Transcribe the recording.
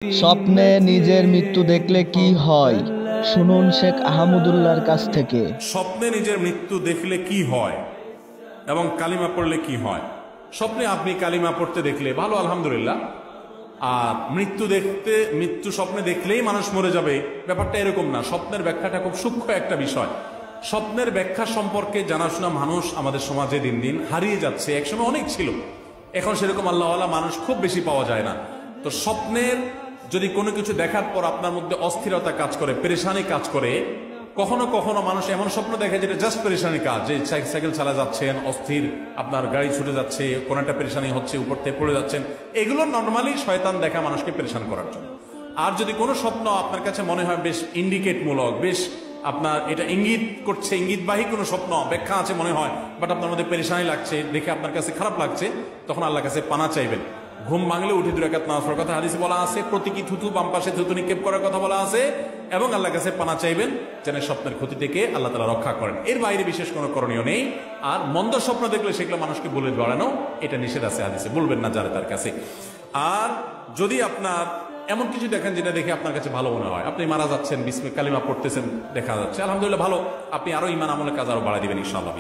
স্বপ্নে নিজের মৃত্যু দেখলে কি হয়, শুনুন শেখ আহমদুল্লাহর কাছ থেকে। স্বপ্নে নিজের মৃত্যু দেখলে কি হয় এবং কালিমা পড়লে কি হয়। স্বপ্নে আপনি কালিমা পড়তে দেখলে ভালো, আলহামদুলিল্লাহ। আর মৃত্যু স্বপ্নে দেখলেই মানুষ মরে যাবে, ব্যাপারটা এরকম না। স্বপ্নের ব্যাখ্যাটা খুব সূক্ষ্ম একটা বিষয়। স্বপ্নের ব্যাখ্যা সম্পর্কে জানাশোনা মানুষ আমাদের সমাজে দিন দিন হারিয়ে যাচ্ছে। একসময় অনেক ছিল, এখন সেরকম আল্লাহওয়ালা মানুষ খুব বেশি পাওয়া যায় না। তো স্বপ্নের যদি কোনো কিছু দেখার পর আপনার মধ্যে অস্থিরতা কাজ করে, পেরেশানি কাজ করে, কখনো কখনো মানুষ এমন স্বপ্ন দেখে যেটা জাস্ট পেরেশানি কাজ, যে সাইকেল চালা যাচ্ছেন অস্থির, আপনার গাড়ি ছুটে যাচ্ছে, কোনো একটা পেরেশানি হচ্ছে, উপর থেকে পড়ে যাচ্ছেন, এগুলো নর্মালি শয়তান দেখা মানুষকে পেরেশান করার জন্য। আর যদি কোনো স্বপ্ন আপনার কাছে মনে হয় বেশ ইন্ডিকেটমূলক, বেশ আপনার এটা ইঙ্গিত করছে, ইঙ্গিতবাহী কোনো স্বপ্ন ব্যাখ্যা আছে মনে হয়, বাট আপনার মধ্যে পেরেশানি লাগছে, দেখে আপনার কাছে খারাপ লাগছে, তখন আল্লাহর কাছে পানা চাইবেন। ঘুম ভাঙলে উঠে 2 রাকাত নামাজ পড়ার কথা হাদিসে বলা আছে, প্রতীকী থুতু বাম পাশে থুতু নিক্ষেপ করার কথা বলা আছে, এবং আল্লাহর কাছে পানা চাইবেন যেন স্বপ্নের ক্ষতি থেকে আল্লাহ তাআলা রক্ষা করেন। এর বাইরে বিশেষ কোনো করণীয় নেই। আর মন্দ স্বপ্ন দেখলে সেগুলো মানুষকে বলে বেড়ানো, এটা নিষেধ আছে হাদিসে, বলবেন না যারা তার কাছে। আর যদি আপনার এমন কিছু দেখেন যেটা দেখে আপনার কাছে ভালো মনে হয়, আপনি মারা যাচ্ছেন, বিসমিল্লাহ কালিমা পড়তেছেন, দেখা যাচ্ছে আলহামদুলিল্লাহ ভালো, আপনি আরো ঈমান আমলের কাজ আরো বাড়ায় দিবেন ইনশাআল্লাহ।